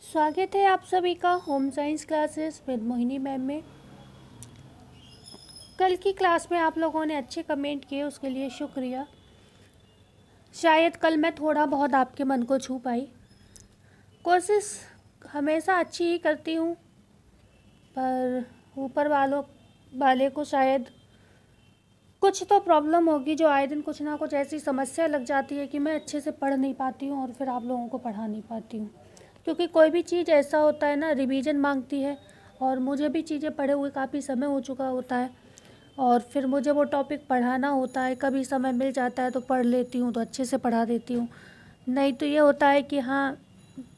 स्वागत है आप सभी का home science classes with Mohini ma'am में। कल की क्लास में आप लोगों ने अच्छे कमेंट किए, उसके लिए शुक्रिया। शायद कल मैं थोड़ा बहुत आपके मन को छू पाई। कोशिश हमेशा अच्छी ही करती हूँ, पर ऊपर वाले को शायद कुछ तो प्रॉब्लम होगी, जो आए दिन कुछ ना कुछ ऐसी समस्या लग जाती है कि मैं अच्छे से पढ़ नहीं पाती हूँ और फिर आप लोगों को पढ़ा नहीं पाती हूँ। क्योंकि कोई भी चीज़ ऐसा होता है ना, रिवीजन मांगती है, और मुझे भी चीज़ें पढ़े हुए काफ़ी समय हो चुका होता है, और फिर मुझे वो टॉपिक पढ़ाना होता है। कभी समय मिल जाता है तो पढ़ लेती हूँ, तो अच्छे से पढ़ा देती हूँ। नहीं तो ये होता है कि हाँ,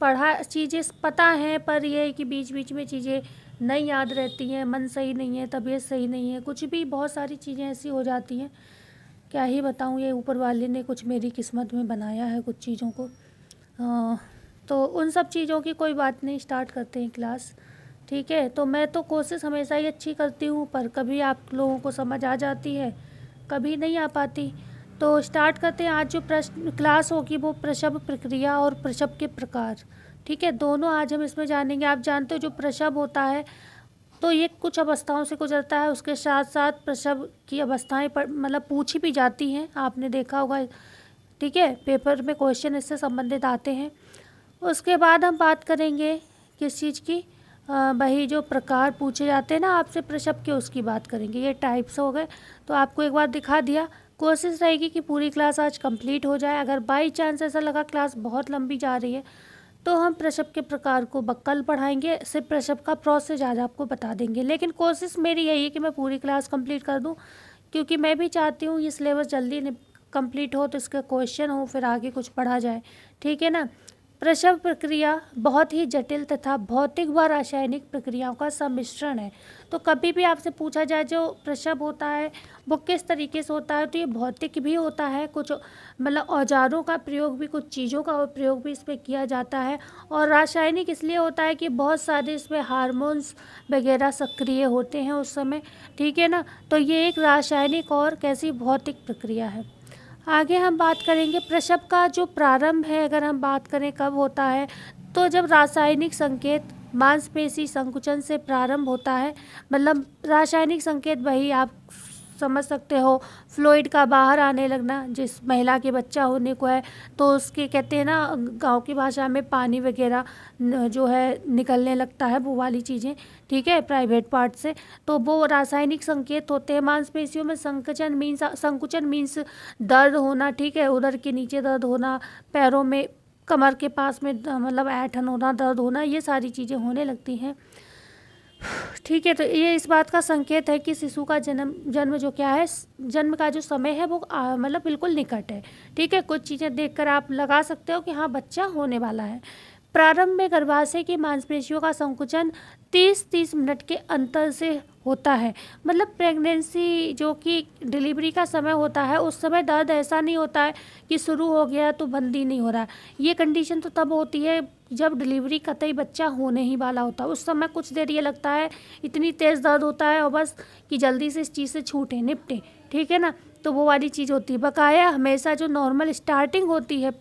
पढ़ा चीज़ें पता हैं, पर ये है कि बीच बीच में चीज़ें नहीं याद रहती हैं, मन सही नहीं है, तबीयत सही नहीं है, कुछ भी बहुत सारी चीज़ें ऐसी हो जाती हैं। क्या ही बताऊँ, ये ऊपर वाले ने कुछ मेरी किस्मत में बनाया है कुछ चीज़ों को। तो उन सब चीज़ों की कोई बात नहीं, स्टार्ट करते हैं क्लास। ठीक है, तो मैं तो कोशिश हमेशा ही अच्छी करती हूँ, पर कभी आप लोगों को समझ आ जाती है, कभी नहीं आ पाती। तो स्टार्ट करते हैं। आज जो प्रश्न क्लास होगी वो प्रसव प्रक्रिया और प्रसव के प्रकार, ठीक है, दोनों आज हम इसमें जानेंगे। आप जानते हो जो प्रसव होता है तो ये कुछ अवस्थाओं से गुजरता है, उसके साथ साथ प्रसव की अवस्थाएं मतलब पूछी भी जाती हैं, आपने देखा होगा। ठीक है, पेपर में क्वेश्चन इससे संबंधित आते हैं। उसके बाद हम बात करेंगे किस चीज़ की, वही जो प्रकार पूछे जाते हैं ना आपसे प्रसव के, उसकी बात करेंगे। ये टाइप्स हो गए, तो आपको एक बार दिखा दिया। कोशिश रहेगी कि पूरी क्लास आज कंप्लीट हो जाए। अगर बाई चांस ऐसा लगा क्लास बहुत लंबी जा रही है तो हम प्रसव के प्रकार को कल पढ़ाएंगे, सिर्फ प्रसव का प्रोसेस आज आपको बता देंगे। लेकिन कोशिश मेरी यही है कि मैं पूरी क्लास कंप्लीट कर दूं, क्योंकि मैं भी चाहती हूँ ये सिलेबस जल्दी कंप्लीट हो, तो इसका क्वेश्चन हो, फिर आगे कुछ पढ़ा जाए। ठीक है ना। प्रसव प्रक्रिया बहुत ही जटिल तथा भौतिक व रासायनिक प्रक्रियाओं का सम्मिश्रण है। तो कभी भी आपसे पूछा जाए जो प्रसव होता है वो किस तरीके से होता है, तो ये भौतिक भी होता है, कुछ मतलब औजारों का प्रयोग भी, कुछ चीज़ों का प्रयोग भी इसमें किया जाता है। और रासायनिक इसलिए होता है कि बहुत सारे इसमें हार्मोन्स वगैरह सक्रिय होते हैं उस समय। ठीक है ना। तो ये एक रासायनिक और कैसी भौतिक प्रक्रिया है। आगे हम बात करेंगे प्रसव का जो प्रारंभ है। अगर हम बात करें कब होता है, तो जब रासायनिक संकेत मांसपेशी संकुचन से प्रारंभ होता है। मतलब रासायनिक संकेत वही आप समझ सकते हो, फ्लूइड का बाहर आने लगना, जिस महिला के बच्चा होने को है तो उसके कहते हैं ना गांव की भाषा में पानी वगैरह जो है निकलने लगता है, वो वाली चीज़ें। ठीक है, प्राइवेट पार्ट से, तो वो रासायनिक संकेत होते हैं। मांसपेशियों में संकुचन मीन्स दर्द होना। ठीक है, उधर के नीचे दर्द होना, पैरों में कमर के पास में मतलब ऐंठन होना, दर्द होना, ये सारी चीज़ें होने लगती हैं। ठीक है, तो ये इस बात का संकेत है कि शिशु का जन्म जो क्या है, जन्म का जो समय है वो मतलब बिल्कुल निकट है। ठीक है, कुछ चीज़ें देखकर आप लगा सकते हो कि हाँ बच्चा होने वाला है। प्रारंभ में गर्भाशय की मांसपेशियों का संकुचन 30-30 मिनट के अंतर से होता है। मतलब प्रेगनेंसी जो कि डिलीवरी का समय होता है, उस समय दर्द ऐसा नहीं होता है कि शुरू हो गया तो बंद ही नहीं हो रहा है। ये कंडीशन तो तब होती है जब डिलीवरी कतई बच्चा होने ही वाला होता है। उस समय कुछ देर ये लगता है, इतनी तेज़ दर्द होता है और बस कि जल्दी से इस चीज़ से छूटें, निपटें। ठीक है ना। तो वो वाली चीज़ होती है। बकाया हमेशा जो नॉर्मल स्टार्टिंग होती है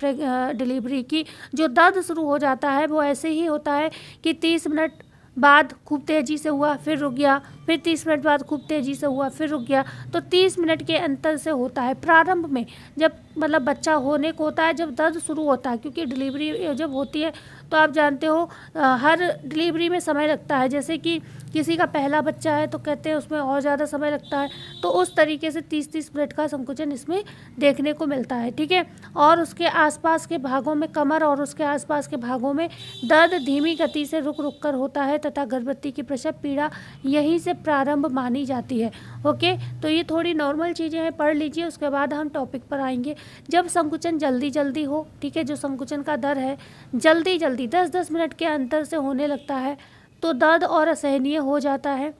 डिलीवरी की, जो दर्द शुरू हो जाता है वो ऐसे ही होता है कि 30 मिनट बाद खूब तेज़ी से हुआ फिर रुक गया, फिर 30 मिनट बाद खूब तेज़ी से हुआ फिर रुक गया। तो 30 मिनट के अंतर से होता है प्रारंभ में, जब मतलब बच्चा होने को होता है, जब दर्द शुरू होता है। क्योंकि डिलीवरी जब होती है तो आप जानते हो हर डिलीवरी में समय लगता है। जैसे कि किसी का पहला बच्चा है तो कहते हैं उसमें और ज़्यादा समय लगता है। तो उस तरीके से 30-30 मिनट का संकुचन इसमें देखने को मिलता है। ठीक है, और उसके आसपास के भागों में, कमर और उसके आसपास के भागों में दर्द धीमी गति से रुक रुक कर होता है तथा गर्भवती की प्रसव पीड़ा यहीं से प्रारंभ मानी जाती है। ओके, तो ये थोड़ी नॉर्मल चीज़ें हैं, पढ़ लीजिए। उसके बाद हम टॉपिक पर आएंगे। जब संकुचन जल्दी जल्दी हो, ठीक है, जो संकुचन का दर है जल्दी जल्दी 10-10 मिनट के अंतर से होने लगता है, तो दर्द और असहनीय हो जाता है,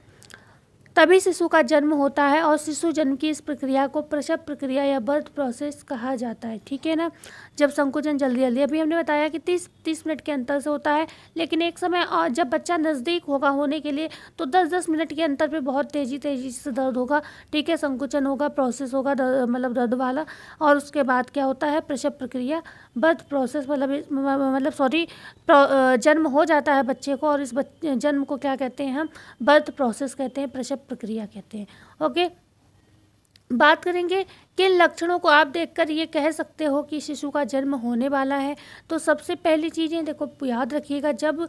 तभी शिशु का जन्म होता है। और शिशु जन्म की इस प्रक्रिया को प्रसव प्रक्रिया या बर्थ प्रोसेस कहा जाता है। ठीक है ना। जब संकुचन जल्दी जल्दी, अभी हमने बताया कि 30 मिनट के अंतर से होता है, लेकिन एक समय और जब बच्चा नज़दीक होगा होने के लिए तो 10-10 मिनट के अंतर पे बहुत तेज़ी से दर्द होगा, ठीक है, संकुचन होगा, प्रोसेस होगा मतलब दर्द वाला। और उसके बाद क्या होता है, प्रसव प्रक्रिया, बर्थ प्रोसेस, मतलब सॉरी, जन्म हो जाता है बच्चे को, और इस जन्म को क्या कहते हैं हम, बर्थ प्रोसेस कहते हैं, प्रसव प्रक्रिया कहते हैं। ओके, बात करेंगे किन लक्षणों को आप देखकर ये कह सकते हो कि शिशु का जन्म होने वाला है। तो सबसे पहली चीज़ें देखो, याद रखिएगा, जब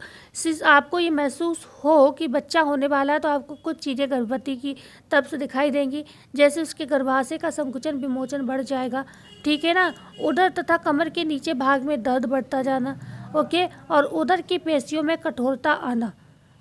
आपको ये महसूस हो कि बच्चा होने वाला है तो आपको कुछ चीज़ें गर्भवती की तरफ से दिखाई देंगी, जैसे उसके गर्भाशय का संकुचन विमोचन बढ़ जाएगा, ठीक है ना, उदर तथा कमर के नीचे भाग में दर्द बढ़ता जाना, ओके, और उदर की पेशियों में कठोरता आना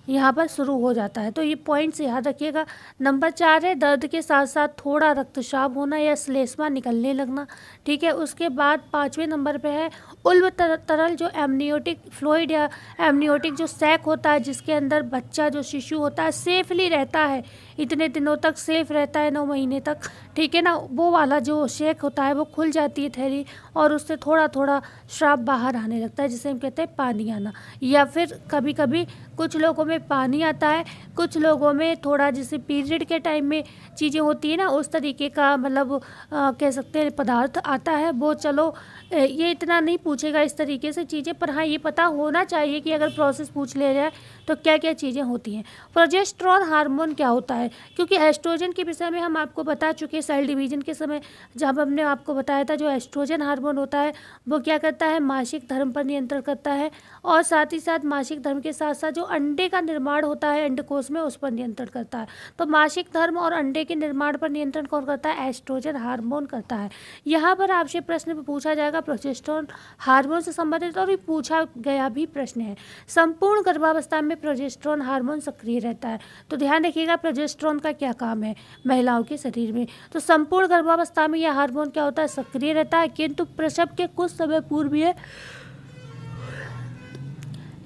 यहाँ पर शुरू हो जाता है। तो ये पॉइंट्स याद रखिएगा। नंबर 4 है दर्द के साथ साथ थोड़ा रक्तस्राव होना या श्लेष्मा निकलने लगना, ठीक है। उसके बाद 5वें नंबर पे है उल्ब तरल, जो एमनियोटिक फ्लूइड या एमनियोटिक जो सैक होता है, जिसके अंदर बच्चा जो शिशु होता है सेफली रहता है, इतने दिनों तक सेफ रहता है, 9 महीने तक, ठीक है ना, वो वाला जो शेक होता है वो खुल जाती है थैली, और उससे थोड़ा थोड़ा श्राप बाहर आने लगता है, जिसे हम कहते हैं पानी आना। या फिर कभी कभी कुछ लोगों में पानी आता है, कुछ लोगों में थोड़ा, जैसे पीरियड के टाइम में चीज़ें होती है ना, उस तरीके का मतलब कह सकते हैं पदार्थ आता है। वो चलो ये इतना नहीं पूछेगा इस तरीके से चीज़ें, पर हाँ ये पता होना चाहिए कि अगर प्रोसेस पूछ ले जाए तो क्या क्या चीज़ें होती हैं। प्रोजेस्टेरोन हार्मोन क्या होता है, क्योंकि एस्ट्रोजन के विषय में हम आपको बता चुके सेल डिवीजन के समय, जब हमने आपको बताया था जो एस्ट्रोजन हार्मोन होता है वो क्या करता है, मासिक धर्म पर नियंत्रण करता है, और साथ ही साथ मासिक धर्म के साथ साथ जो अंडे का निर्माण होता है अंडकोश में, उस पर नियंत्रण करता है। तो मासिक धर्म और अंडे के निर्माण पर नियंत्रण कौन करता है, एस्ट्रोजन हार्मोन करता है। यहाँ पर आपसे प्रश्न पूछा जाएगा प्रोजेस्टेरोन हार्मोन से संबंधित, और ये पूछा गया भी प्रश्न है। संपूर्ण गर्भावस्था में प्रोजेस्टेरोन हार्मोन सक्रिय रहता है। तो ध्यान रखिएगा प्रोजेस्टेरोन का क्या काम है महिलाओं के शरीर में। तो संपूर्ण गर्भावस्था में यह हार्मोन क्या होता है, सक्रिय रहता है, किंतु प्रसव के कुछ समय पूर्व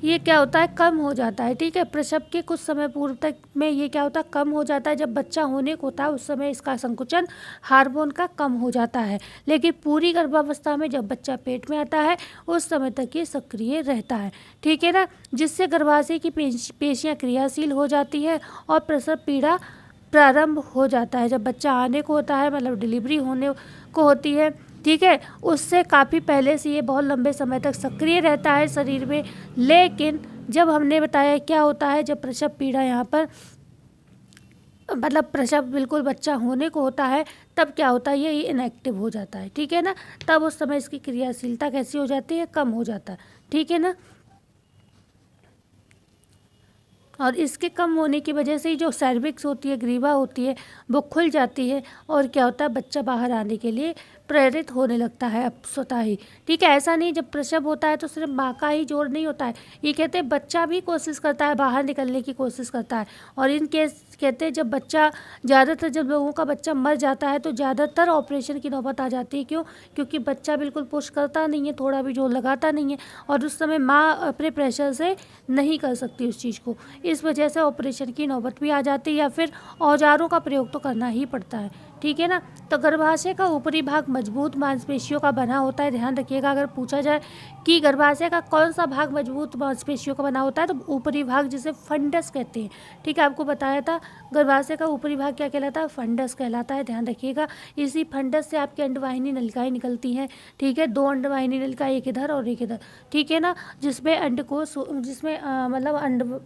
ये क्या होता है, कम हो जाता है, ठीक है। प्रसव के कुछ समय पूर्व तक में ये क्या होता है, कम हो जाता है। जब बच्चा होने को होता है उस समय इसका संकुचन हार्मोन का कम हो जाता है, लेकिन पूरी गर्भावस्था में जब बच्चा पेट में आता है उस समय तक ये सक्रिय रहता है, ठीक है ना, जिससे गर्भाशय की पेशियाँ क्रियाशील हो जाती है और प्रसव पीड़ा प्रारंभ हो जाता है। जब बच्चा आने को होता है, मतलब डिलीवरी होने को होती है, ठीक है, उससे काफ़ी पहले से ये बहुत लंबे समय तक सक्रिय रहता है शरीर में। लेकिन जब हमने बताया क्या होता है, जब प्रसव पीड़ा यहाँ पर मतलब प्रसव बिल्कुल बच्चा होने को होता है, तब क्या होता है, ये इनएक्टिव हो जाता है, ठीक है ना। तब उस समय इसकी क्रियाशीलता कैसी हो जाती है, कम हो जाता है, ठीक है ना। और इसके कम होने की वजह से ही जो सर्विक्स होती है, ग्रीवा होती है, वो खुल जाती है, और क्या होता है, बच्चा बाहर आने के लिए प्रेरित होने लगता है अब स्वतः ही, ठीक है। ऐसा नहीं जब प्रसव होता है तो सिर्फ माँ का ही जोर नहीं होता है, ये कहते हैं बच्चा भी कोशिश करता है, बाहर निकलने की कोशिश करता है। और इन केस कहते हैं जब बच्चा ज़्यादातर, जब लोगों का बच्चा मर जाता है तो ज़्यादातर ऑपरेशन की नौबत आ जाती है। क्यों, क्योंकि बच्चा बिल्कुल पुश करता नहीं है, थोड़ा भी जोर लगाता नहीं है, और उस समय माँ अपने प्रेशर से नहीं कर सकती उस चीज़ को, इस वजह से ऑपरेशन की नौबत भी आ जाती है, या फिर औजारों का प्रयोग तो करना ही पड़ता है, ठीक है ना। तो गर्भाशय का ऊपरी भाग मजबूत मांसपेशियों का बना होता है। ध्यान रखिएगा, अगर पूछा जाए कि गर्भाशय का कौन सा भाग मजबूत मांसपेशियों का बना होता है, तो ऊपरी भाग, जिसे फंडस कहते हैं, ठीक है। आपको बताया था गर्भाशय का ऊपरी भाग क्या कहलाता है, फंडस कहलाता है। ध्यान रखिएगा, इसी फंडस से आपकी अंडवाहिनी नलिकाएं निकलती हैं, ठीक है। 2 अंडवाहिनी नलिका, एक इधर और एक इधर, ठीक है ना, जिसमें अंडकोश, जिसमें मतलब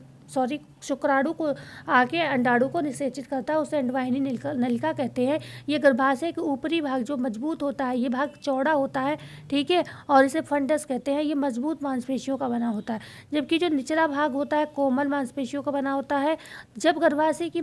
शुक्राणु को आके अंडाणु को निषेचित करता है, उसे अंडवाहिनी नलिका कहते हैं। ये गर्भाशय के ऊपरी भाग जो मजबूत होता है, ये भाग चौड़ा होता है, ठीक है, और इसे फंडस कहते हैं। ये मजबूत मांसपेशियों का बना होता है, जबकि जो निचला भाग होता है कोमल मांसपेशियों का बना होता है। जब गर्भाशय की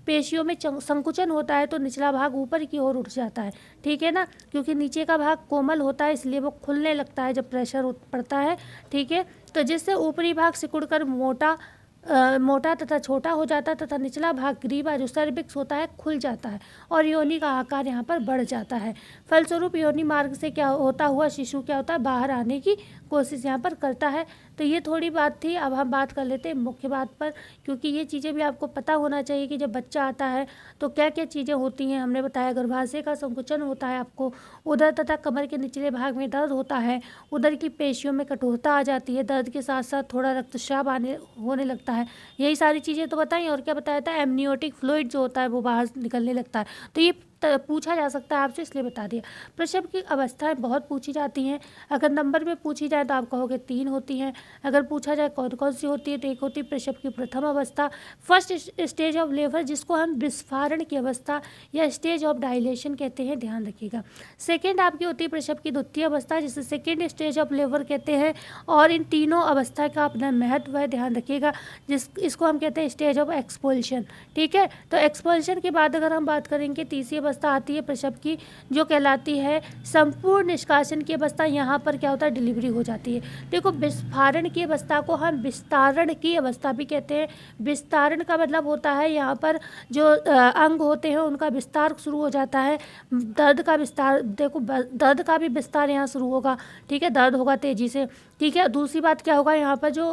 पेशियों में संकुचन होता है तो निचला भाग ऊपर की ओर उठ जाता है, ठीक है ना, क्योंकि नीचे का भाग कोमल होता है, इसलिए वो खुलने लगता है जब प्रेशर पड़ता है, ठीक है। तो जिससे ऊपरी भाग सिकुड़कर मोटा तथा छोटा हो जाता है, तथा निचला भाग ग्रीवा जो सर्विक्स होता है खुल जाता है, और योनि का आकार यहाँ पर बढ़ जाता है। फलस्वरूप योनि मार्ग से क्या होता हुआ शिशु क्या होता है, बाहर आने की कोशिश यहाँ पर करता है। तो ये थोड़ी बात थी। अब हम बात कर लेते हैं मुख्य बात पर, क्योंकि ये चीज़ें भी आपको पता होना चाहिए कि जब बच्चा आता है तो क्या क्या चीज़ें होती हैं। हमने बताया गर्भाशय का संकुचन होता है, आपको उदर तथा कमर के निचले भाग में दर्द होता है, उदर की पेशियों में कठोरता आ जाती है, दर्द के साथ साथ थोड़ा रक्तस्राव होने लगता है। यही सारी चीज़ें तो बताई। और क्या बताया था, एमनियोटिक फ्लूइड जो होता है वो बाहर निकलने लगता है। तो ये पूछा जा सकता है आपसे, इसलिए बता दिया। प्रसव की अवस्थाएं बहुत पूछी जाती हैं। अगर नंबर में पूछी जाए तो आप कहोगे 3 होती हैं। अगर पूछा जाए कौन कौन सी होती है, तो एक होती है प्रसव की प्रथम अवस्था, फर्स्ट स्टेज ऑफ लेबर, जिसको हम विस्फारण की अवस्था या स्टेज ऑफ डायलेशन कहते हैं, ध्यान रखिएगा। सेकेंड आपकी होती है प्रसव की द्वितीय अवस्था, जिसे सेकेंड स्टेज ऑफ लेबर कहते हैं। और इन तीनों अवस्था का अपना महत्व है, ध्यान रखिएगा। इसको हम कहते हैं स्टेज ऑफ एक्सपल्शन। ठीक है, तो एक्सपल्शन के बाद अगर हम बात करेंगे, तीसरी अवस्था आती है प्रसव की, जो कहलाती है संपूर्ण निष्कासन की अवस्था। यहाँ पर क्या होता है, डिलीवरी हो जाती है। देखो, विस्फारण की अवस्था को हम विस्तारण की अवस्था भी कहते हैं। विस्तारण का मतलब होता है यहाँ पर जो अंग होते हैं उनका विस्तार शुरू हो जाता है। दर्द का विस्तार, देखो दर्द का भी विस्तार यहाँ शुरू होगा। ठीक है, दर्द होगा तेजी से। ठीक है, दूसरी बात क्या होगा, यहाँ पर जो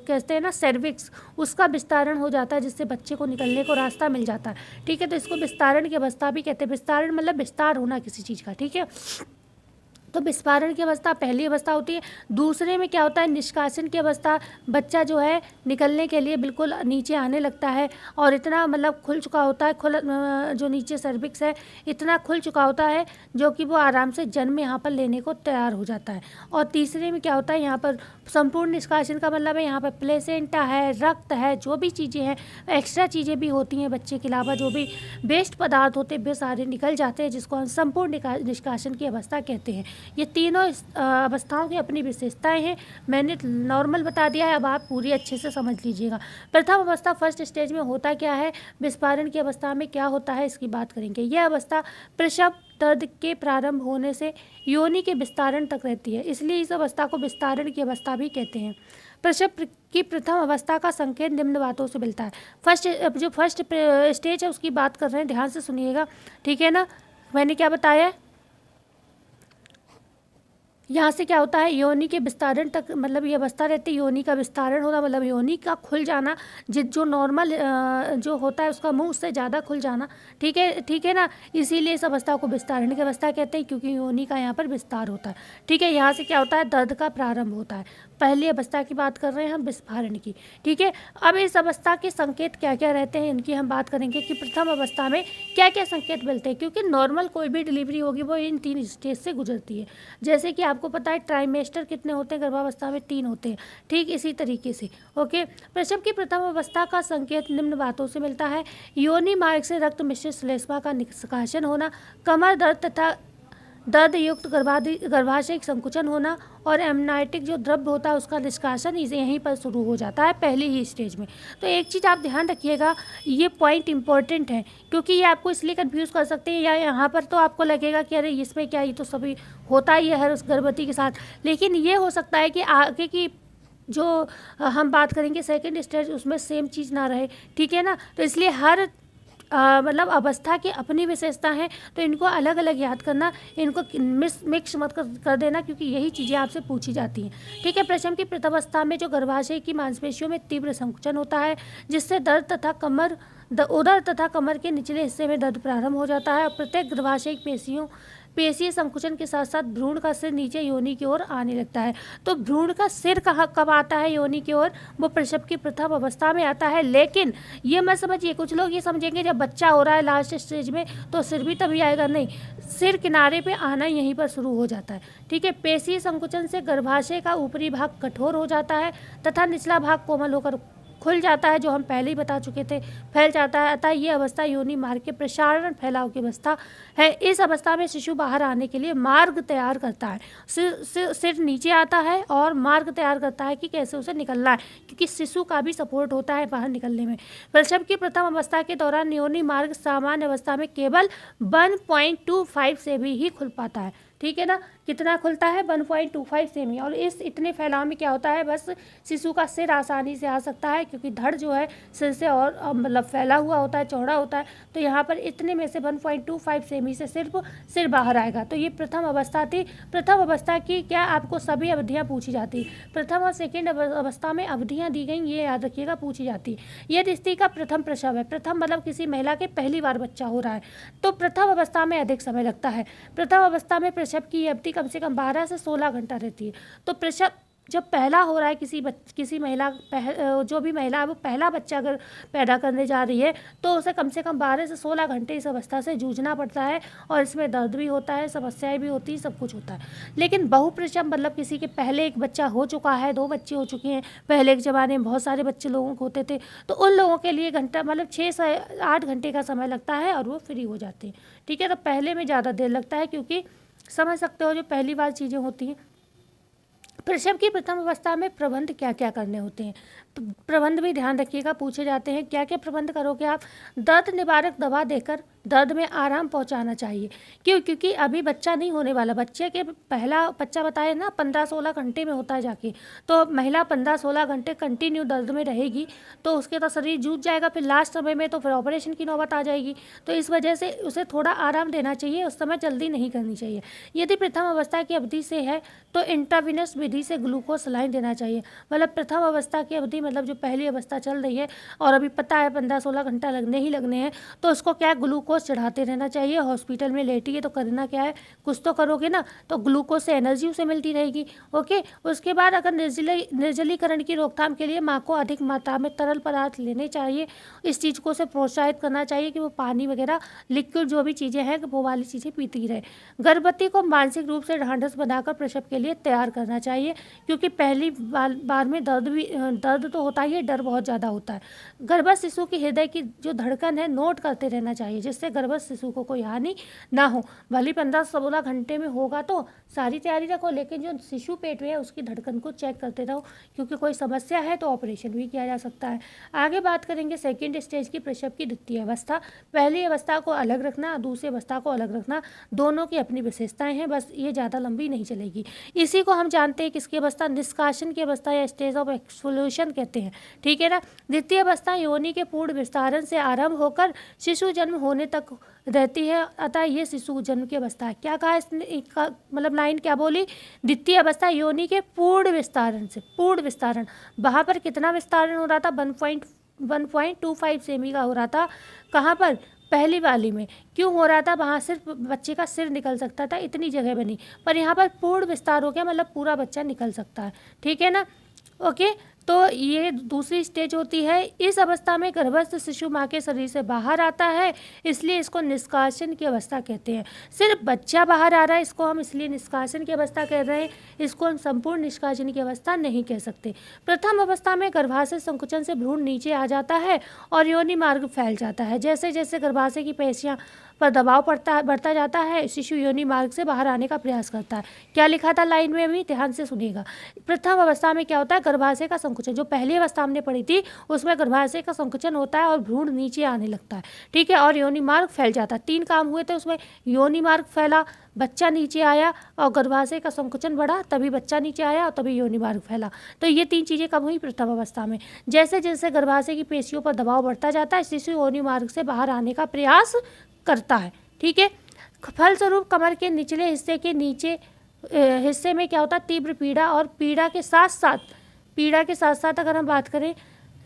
कहते हैं ना सर्विक्स, उसका विस्तारण हो जाता है, जिससे बच्चे को निकलने को रास्ता मिल जाता है। ठीक है, तो इसको विस्तारण की अवस्था भी कहते हैं। विस्तारण मतलब विस्तार होना किसी चीज़ का। ठीक है, तो विस्फारण की अवस्था पहली अवस्था होती है। दूसरे में क्या होता है, निष्कासन की अवस्था। बच्चा जो है निकलने के लिए बिल्कुल नीचे आने लगता है और इतना मतलब खुल चुका होता है, जो नीचे सर्विक्स है इतना खुल चुका होता है जो कि वो आराम से जन्म यहाँ पर लेने को तैयार हो जाता है। और तीसरे में क्या होता है, यहाँ पर संपूर्ण निष्कासन का मतलब है यहाँ पर प्लेसेंटा है, रक्त है, जो भी चीज़ें हैं, एक्स्ट्रा चीज़ें भी होती हैं बच्चे के अलावा, जो भी वेस्ट पदार्थ होते हैं वे सारे निकल जाते हैं, जिसको हम संपूर्ण निष्कासन की अवस्था कहते हैं। ये तीनों अवस्थाओं की अपनी विशेषताएं हैं। मैंने नॉर्मल बता दिया है, अब आप पूरी अच्छे से समझ लीजिएगा। प्रथम अवस्था फर्स्ट स्टेज में होता क्या है, विस्फारण की अवस्था में क्या होता है, इसकी बात करेंगे। यह अवस्था प्रसव दर्द के प्रारंभ होने से योनि के विस्तारण तक रहती है, इसलिए इस अवस्था को विस्तारण की अवस्था भी कहते हैं। प्रसव की प्रथम अवस्था का संकेत निम्न बातों से मिलता है। जो फर्स्ट स्टेज है उसकी बात कर रहे हैं, ध्यान से सुनिएगा। ठीक है ना, मैंने क्या बताया, यहाँ से क्या होता है, योनि के विस्तारण तक, मतलब ये अवस्था रहती है। योनि का विस्तारण होना मतलब योनि का खुल जाना, जो नॉर्मल जो होता है उसका मुंह उससे ज़्यादा खुल जाना। ठीक है ना, इसीलिए इस अवस्था को विस्तारण की अवस्था कहते हैं, क्योंकि योनि का यहाँ पर विस्तार होता है। ठीक है, यहाँ से क्या होता है, दर्द का प्रारंभ होता है। पहली अवस्था की बात कर रहे हैं हम, विस्फारण की। ठीक है, अब इस अवस्था के संकेत क्या क्या रहते हैं इनकी हम बात करेंगे कि प्रथम अवस्था में क्या क्या संकेत मिलते हैं, क्योंकि नॉर्मल कोई भी डिलीवरी होगी वो इन 3 स्टेज से गुजरती है। जैसे कि आपको पता है ट्राइमेस्टर कितने होते हैं, गर्भावस्था में 3 होते हैं। ठीक इसी तरीके से ओके। प्रसव की प्रथम अवस्था का संकेत निम्न बातों से मिलता है। योनि मार्ग से रक्त मिश्रित श्लेष्मा का निष्कासन होना, कमर दर्द तथा दर्द युक्त गर्भाशय संकुचन होना, और एमनाइटिक जो द्रव्य होता है उसका निष्कासन यहीं पर शुरू हो जाता है पहली ही स्टेज में। तो एक चीज़ आप ध्यान रखिएगा, ये पॉइंट इंपॉर्टेंट है, क्योंकि ये आपको इसलिए कंफ्यूज कर सकते हैं, या यहाँ पर तो आपको लगेगा कि अरे इसमें क्या, ये तो सभी होता ही है हर उस गर्भवती के साथ। लेकिन ये हो सकता है कि आगे की जो हम बात करेंगे सेकेंड स्टेज, उसमें सेम चीज़ ना रहे। ठीक है ना, तो इसलिए हर मतलब अवस्था की अपनी विशेषता है, तो इनको अलग अलग याद करना, इनको मिक्स मत कर देना, क्योंकि यही चीज़ें आपसे पूछी जाती हैं। ठीक है, प्रसव की प्रथमावस्था में जो गर्भाशय की मांसपेशियों में तीव्र संकुचन होता है, जिससे उदर तथा कमर के निचले हिस्से में दर्द प्रारंभ हो जाता है। और प्रत्येक गर्भाशय पेशीय संकुचन के साथ साथ भ्रूण का सिर नीचे योनि की ओर आने लगता है। तो भ्रूण का सिर कब आता है योनि की ओर, वो प्रसव की प्रथम अवस्था में आता है। लेकिन ये मत समझिए, कुछ लोग ये समझेंगे जब बच्चा हो रहा है लास्ट स्टेज में तो सिर भी तभी आएगा, नहीं, सिर किनारे पे आना यहीं पर शुरू हो जाता है। ठीक है, पेशीय संकुचन से गर्भाशय का ऊपरी भाग कठोर हो जाता है तथा निचला भाग कोमल होकर खुल जाता है, जो हम पहले ही बता चुके थे, फैल जाता है। अतः ये अवस्था योनि मार्ग के प्रसारण फैलाव की अवस्था है। इस अवस्था में शिशु बाहर आने के लिए मार्ग तैयार करता है, सिर नीचे आता है और मार्ग तैयार करता है कि कैसे उसे निकलना है, क्योंकि शिशु का भी सपोर्ट होता है बाहर निकलने में। प्रसव की प्रथम अवस्था के दौरान योनि मार्ग सामान्य अवस्था में केवल 1.25 से भी ही खुल पाता है। ठीक है ना। कितना खुलता है 1.25 सेमी, और इस इतने फैलाव में क्या होता है, बस शिशु का सिर आसानी से आ सकता है, क्योंकि धड़ जो है सिर से और मतलब फैला हुआ होता है, चौड़ा होता है। तो यहाँ पर इतने में से 1.25 सेमी से सिर्फ सिर बाहर आएगा। तो ये प्रथम अवस्था थी। प्रथम अवस्था की क्या आपको सभी अवधियाँ पूछी जाती, प्रथम और सेकेंड अवस्था में अवधियाँ दी गई, ये याद रखिएगा, पूछी जाती। यदि स्त्री का प्रथम प्रसव है, प्रथम मतलब किसी महिला के पहली बार बच्चा हो रहा है, तो प्रथम अवस्था में अधिक समय लगता है। प्रथम अवस्था में प्रसव की अवधि कम से कम 12 से 16 घंटा रहती है। तो प्रसव जब पहला हो रहा है किसी महिला जो भी महिला है वो पहला बच्चा अगर पैदा करने जा रही है, तो उसे कम से कम 12 से 16 घंटे इस अवस्था से जूझना पड़ता है, और इसमें दर्द भी होता है, समस्याएं भी होती है, सब कुछ होता है। लेकिन बहुप्रसव मतलब किसी के पहले एक बच्चा हो चुका है, 2 बच्चे हो चुके हैं, पहले के ज़माने में बहुत सारे बच्चे लोगों को होते थे, तो उन लोगों के लिए घंटा मतलब 6 से 8 घंटे का समय लगता है और वो फ्री हो जाते हैं। ठीक है, तो पहले में ज़्यादा देर लगता है, क्योंकि समझ सकते हो जो पहली बार चीज़ें होती हैं। प्रसव की प्रथम अवस्था में प्रबंध क्या क्या करने होते हैं, प्रबंध भी ध्यान रखिएगा, पूछे जाते हैं। क्या क्या प्रबंध करोगे आप, दर्द निवारक दवा देकर दर्द में आराम पहुंचाना चाहिए। क्योंकि अभी बच्चा नहीं होने वाला, बच्चे के पहला बच्चा बताए ना 15-16 घंटे में होता है जाके, तो महिला 15-16 घंटे कंटिन्यू दर्द में रहेगी, तो उसके तो शरीर जूझ जाएगा, फिर लास्ट समय में तो फिर ऑपरेशन की नौबत आ जाएगी। तो इस वजह से उसे थोड़ा आराम देना चाहिए, उस समय जल्दी नहीं करनी चाहिए। यदि प्रथम अवस्था की अवधि से है तो इंट्रावीनस विधि से ग्लूकोज सलाइन देना चाहिए। मतलब प्रथम अवस्था की अवधि मतलब जो पहली अवस्था चल रही है और अभी पता है 15-16 घंटा लगने ही लगने हैं, तो उसको क्या ग्लूकोज चढ़ाते रहना चाहिए। हॉस्पिटल में लेटी है तो करना क्या है, कुछ तो करोगे ना, तो ग्लूकोज से एनर्जी उसे मिलती रहेगी। ओके, उसके बाद अगर निर्जलीकरण की रोकथाम के लिए माँ को अधिक मात्रा में तरल पदार्थ लेने चाहिए। इस चीज़ को उसे प्रोत्साहित करना चाहिए कि वो पानी वगैरह लिक्विड जो भी चीज़ें हैं वो वाली चीज़ें पीती रहे। गर्भवती को मानसिक रूप से ढांढस बनाकर प्रसव के लिए तैयार करना चाहिए, क्योंकि पहली बार में दर्द तो होता ही है, डर बहुत ज़्यादा होता है। गर्भस्थ शिशु की हृदय की जो धड़कन है नोट करते रहना चाहिए, जिससे गर्भस्थ शिशु को कोई हानि ना हो। भले 15-16 घंटे में होगा तो सारी तैयारी रखो, लेकिन जो शिशु पेट में है उसकी धड़कन को चेक करते रहो, क्योंकि कोई समस्या है तो ऑपरेशन भी किया जा सकता है। आगे बात करेंगे सेकेंड स्टेज की, प्रसव की द्वितीय अवस्था। पहली अवस्था को अलग रखना, दूसरी अवस्था को अलग रखना, दोनों की अपनी विशेषताएं हैं, बस ये ज़्यादा लंबी नहीं चलेगी। इसी को हम जानते हैं किसकी अवस्था, निष्कासन की अवस्था या स्टेज ऑफ एक्सफोल्यूशन कहते हैं। ठीक है ना। द्वितीय अवस्था योनि के पूर्ण विस्तारण से आरंभ होकर शिशु जन्म होने तक रहती है, अतः ये शिशु जन्म की अवस्था है। क्या कहा इसने, मतलब लाइन क्या बोली, द्वितीय अवस्था योनि के पूर्ण विस्तारण से, पूर्ण विस्तारण, वहाँ पर कितना विस्तारण हो रहा था, 1.25 सेमी का हो रहा था। कहाँ पर, पहली वाली में। क्यों हो रहा था, वहाँ सिर्फ बच्चे का सिर निकल सकता था, इतनी जगह बनी, पर यहाँ पर पूर्ण विस्तार हो गया, मतलब पूरा बच्चा निकल सकता है। ठीक है ना। ओके, तो ये दूसरी स्टेज होती है। इस अवस्था में गर्भस्थ शिशु माँ के शरीर से बाहर आता है, इसलिए इसको निष्कासन की अवस्था कहते हैं। सिर्फ बच्चा बाहर आ रहा है, इसको हम इसलिए निष्कासन की अवस्था कह रहे हैं, इसको हम संपूर्ण निष्कासन की अवस्था नहीं कह सकते। प्रथम अवस्था में गर्भाशय संकुचन से भ्रूण नीचे आ जाता है और योनि मार्ग फैल जाता है। जैसे जैसे गर्भाशय की पेशियाँ पर दबाव बढ़ता जाता है, शिशु योनि मार्ग से बाहर आने का प्रयास करता है। क्या लिखा था लाइन में, अभी ध्यान से सुनिएगा। प्रथम अवस्था में क्या होता है, गर्भाशय का संकुचन, जो पहली अवस्था हमने पढ़ी थी उसमें गर्भाशय का संकुचन होता है और भ्रूण नीचे आने लगता है। ठीक है, और योनि मार्ग फैल जाता है। 3 काम हुए थे उसमें, योनि मार्ग फैला, बच्चा नीचे आया, और गर्भाशय का संकुचन बढ़ा, तभी बच्चा नीचे आया और तभी योनि मार्ग फैला। तो ये 3 चीज़ें कब हुई, प्रथम अवस्था में। जैसे जैसे गर्भाशय की पेशियों पर दबाव बढ़ता जाता है, शिशु योनि मार्ग से बाहर आने का प्रयास करता है। ठीक है, फलस्वरूप कमर के निचले हिस्से के नीचे हिस्से में क्या होता है, तीव्र पीड़ा, और पीड़ा के साथ साथ अगर हम बात करें,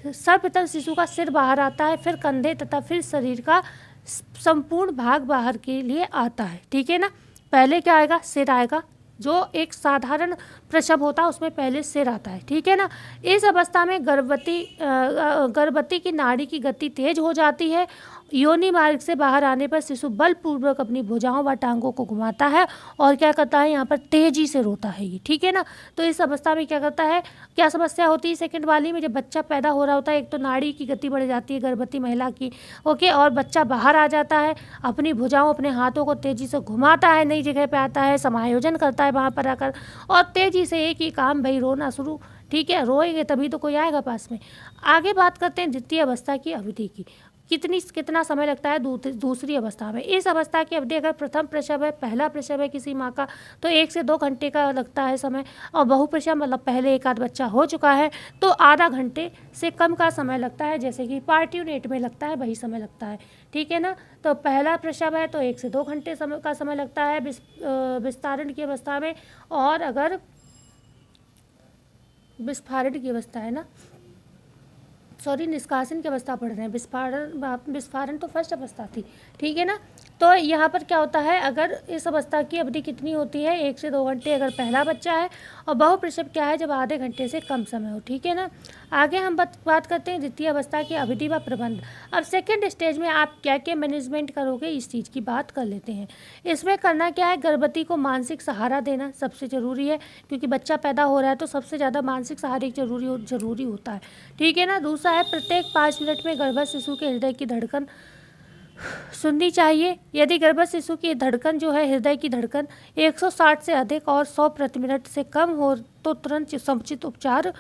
सर्वप्रथम शिशु का सिर बाहर आता है, फिर कंधे तथा फिर शरीर का संपूर्ण भाग बाहर के लिए आता है। ठीक है ना। पहले क्या आएगा, सिर आएगा, जो एक साधारण प्रसव होता है उसमें पहले सिर आता है। ठीक है ना। इस अवस्था में गर्भवती की नाड़ी की गति तेज हो जाती है। योनि मार्ग से बाहर आने पर शिशु बलपूर्वक अपनी भुजाओं व टांगों को घुमाता है और क्या करता है, यहाँ पर तेजी से रोता है ये। ठीक है ना। तो इस अवस्था में क्या करता है, क्या समस्या होती है सेकंड वाली में, जब बच्चा पैदा हो रहा होता है, एक तो नाड़ी की गति बढ़ जाती है गर्भवती महिला की। ओके, और बच्चा बाहर आ जाता है, अपनी भुजाओं अपने हाथों को तेजी से घुमाता है, नई जगह पर आता है, समायोजन करता है वहाँ पर आकर, और तेजी से एक ही काम, भाई रोना शुरू। ठीक है, रोएंगे तभी तो कोई आएगा पास में। आगे बात करते हैं द्वितीय अवस्था की अवधि की। कितना समय लगता है दूसरी अवस्था में। इस अवस्था की अवधि अगर प्रथम प्रसव है, पहला प्रसव है किसी माँ का, तो 1 से 2 घंटे का लगता है समय, और बहुप्रसव मतलब पहले एक आध बच्चा हो चुका है तो आधा घंटे से कम का समय लगता है, जैसे कि पार्ट्यूनेट में लगता है वही समय लगता है, ठीक है ना। तो पहला प्रसव है तो 1 से 2 घंटे का समय लगता है विस्तारण की अवस्था में, और अगर विस्फारण की अवस्था है ना, सॉरी निष्कासन की अवस्था पढ़ रहे हैं, विस्फारण तो फर्स्ट अवस्था थी, ठीक है ना। तो यहाँ पर क्या होता है, अगर इस अवस्था की अवधि कितनी होती है, 1 से 2 घंटे अगर पहला बच्चा है, और बहुप्रसव क्या है जब आधे घंटे से कम समय हो, ठीक है ना। आगे हम बात करते हैं द्वितीय अवस्था की अवधि व प्रबंध। अब सेकेंड स्टेज में आप क्या क्या मैनेजमेंट करोगे इस चीज़ की बात कर लेते हैं। इसमें करना क्या है, गर्भवती को मानसिक सहारा देना सबसे ज़रूरी है, क्योंकि बच्चा पैदा हो रहा है तो सबसे ज़्यादा मानसिक सहारे जरूरी होता है, ठीक है ना। दूसरा है प्रत्येक 5 मिनट में गर्भस्थ शिशु के हृदय की धड़कन सुननी चाहिए। यदि गर्भस्थ शिशु की धड़कन जो है, हृदय की धड़कन 160 से अधिक और 100 प्रति मिनट से कम हो तो तुरंत समुचित उपचार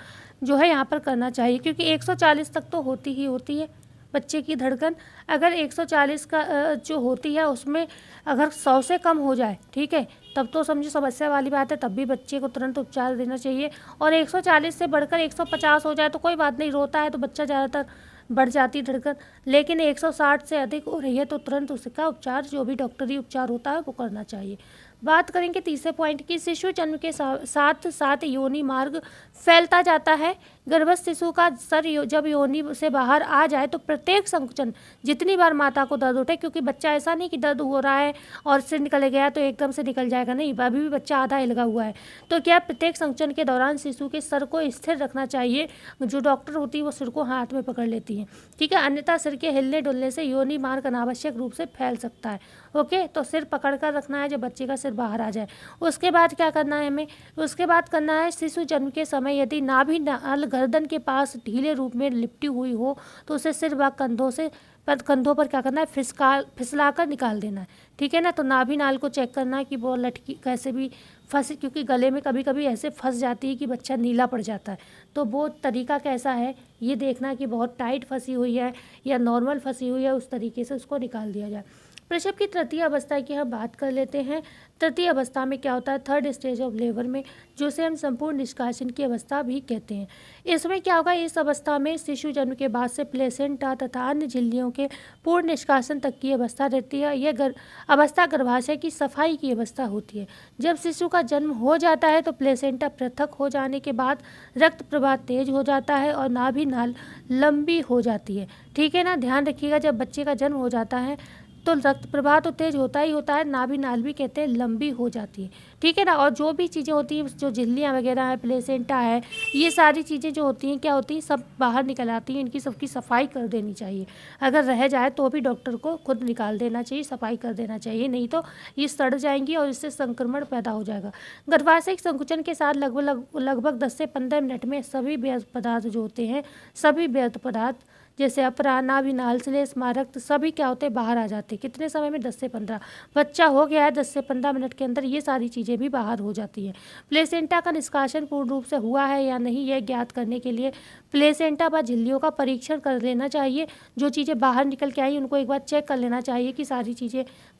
जो है यहाँ पर करना चाहिए, क्योंकि 140 तक तो होती ही होती है बच्चे की धड़कन। अगर 140 का जो होती है उसमें अगर 100 से कम हो जाए, ठीक है, तब तो समझो समस्या वाली बात है, तब भी बच्चे को तुरंत उपचार देना चाहिए। और 140 से बढ़कर 150 हो जाए तो कोई बात नहीं, रोता है तो बच्चा ज़्यादातर बढ़ जाती धड़कन, लेकिन 160 से अधिक हो रही है तो तुरंत उसका उपचार जो भी डॉक्टरी उपचार होता है वो करना चाहिए। बात करेंगे तीसरे पॉइंट की, शिशु जन्म के साथ साथ योनि मार्ग फैलता जाता है। गर्भस्थ शिशु का सर जब योनि से बाहर आ जाए तो प्रत्येक संकुचन, जितनी बार माता को दर्द उठे, क्योंकि बच्चा ऐसा नहीं कि दर्द हो रहा है और सिर निकल गया तो एकदम से निकल जाएगा, नहीं, अभी भी बच्चा आधा हिलगा हुआ है, तो क्या प्रत्येक संकुचन के दौरान शिशु के सर को स्थिर रखना चाहिए। जो डॉक्टर होती है वो सिर को हाथ में पकड़ लेती है, ठीक है, अन्यथा सिर के हिलने डुलने से योनि मार्ग अनावश्यक रूप से फैल सकता है। ओके, तो सिर पकड़ कर रखना है जब बच्चे का सिर बाहर आ जाए। उसके बाद क्या करना है हमें, उसके बाद करना है शिशु जन्म के समय यदि नाभि नाल गर्दन के पास ढीले रूप में लिपटी हुई हो तो उसे सिर व कंधों पर क्या करना है, फिसला कर निकाल देना है, ठीक है ना। तो नाभि नाल को चेक करना है कि वो लटकी कैसे भी फंसी, क्योंकि गले में कभी कभी ऐसे फंस जाती है कि बच्चा नीला पड़ जाता है, तो वो तरीका कैसा है ये देखना कि बहुत टाइट फंसी हुई है या नॉर्मल फंसी हुई है, उस तरीके से उसको निकाल दिया जाए। प्रसव की तृतीय अवस्था की हम बात कर लेते हैं। तृतीय अवस्था में क्या होता है, थर्ड स्टेज ऑफ लेबर में, जिसे हम संपूर्ण निष्कासन की अवस्था भी कहते हैं। इसमें क्या होगा, इस अवस्था में शिशु जन्म के बाद से प्लेसेंटा तथा अन्य झिल्लियों के पूर्ण निष्कासन तक की अवस्था रहती है। यह अवस्था गर्भाशय की सफाई की अवस्था होती है। जब शिशु का जन्म हो जाता है तो प्लेसेंटा पृथक हो जाने के बाद रक्त प्रवाह तेज हो जाता है और नाभि नाल लंबी हो जाती है, ठीक है ना। ध्यान रखिएगा, जब बच्चे का जन्म हो जाता है तो रक्त प्रवाह तो तेज होता ही होता है, नाभि नाल भी कहते हैं लंबी हो जाती है, ठीक है ना। और जो भी चीज़ें होती हैं, जो झिल्लियाँ वगैरह है, प्लेसेंटा है, ये सारी चीज़ें जो होती हैं क्या होती हैं, सब बाहर निकल आती हैं। इनकी सबकी सफाई कर देनी चाहिए। अगर रह जाए तो भी डॉक्टर को खुद निकाल देना चाहिए, सफाई कर देना चाहिए, नहीं तो ये सड़ जाएंगी और इससे संक्रमण पैदा हो जाएगा। गर्भाशय संकुचन के साथ लगभग 10 से 15 मिनट में सभी व्यर्थ पदार्थ जो होते हैं, सभी व्यर्थ पदार्थ जैसे अपरा, नाभि नाल, श्लेष्मा, रक्त, सभी क्या होते हैं, बाहर आ जाते हैं। कितने समय में, 10 से 15। बच्चा हो गया है 10 से 15 मिनट के अंदर ये सारी चीज़ें भी बाहर हो जाती हैं। प्लेसेंटा का निष्कासन पूर्ण रूप से हुआ है या नहीं, यह ज्ञात करने के लिए प्लेसेंटा व झिल्लियों का परीक्षण कर लेना चाहिए। जो चीज़ें बाहर निकल के आई उनको एक बार चेक कर लेना चाहिए कि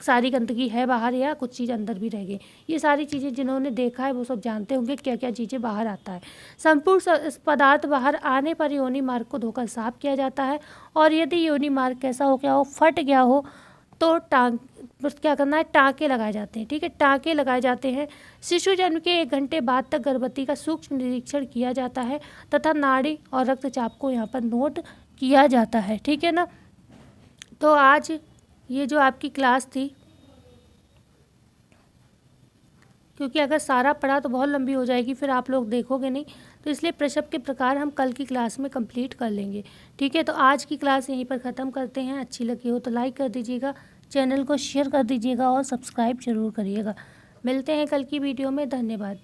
सारी गंदगी है बाहर या कुछ चीज़ अंदर भी रह गई। ये सारी चीज़ें जिन्होंने देखा है वो सब जानते होंगे क्या क्या चीज़ें बाहर आता है। संपूर्ण पदार्थ बाहर आने पर योनि मार्ग को धोकर साफ किया जाता है, और यदि योनि मार्ग कैसा हो गया हो, फट गया हो, तो क्या करना है, टाँके लगाए जाते हैं, ठीक है, टाँके लगाए जाते हैं। शिशु जन्म के 1 घंटे बाद तक गर्भवती का सूक्ष्म निरीक्षण किया जाता है तथा नाड़ी और रक्तचाप को यहाँ पर नोट किया जाता है, ठीक है ना। तो आज ये जो आपकी क्लास थी, क्योंकि अगर सारा पढ़ा तो बहुत लंबी हो जाएगी, फिर आप लोग देखोगे नहीं, तो इसलिए प्रसव के प्रकार हम कल की क्लास में कंप्लीट कर लेंगे, ठीक है। तो आज की क्लास यहीं पर ख़त्म करते हैं। अच्छी लगी हो तो लाइक कर दीजिएगा, चैनल को शेयर कर दीजिएगा और सब्सक्राइब जरूर करिएगा। मिलते हैं कल की वीडियो में। धन्यवाद।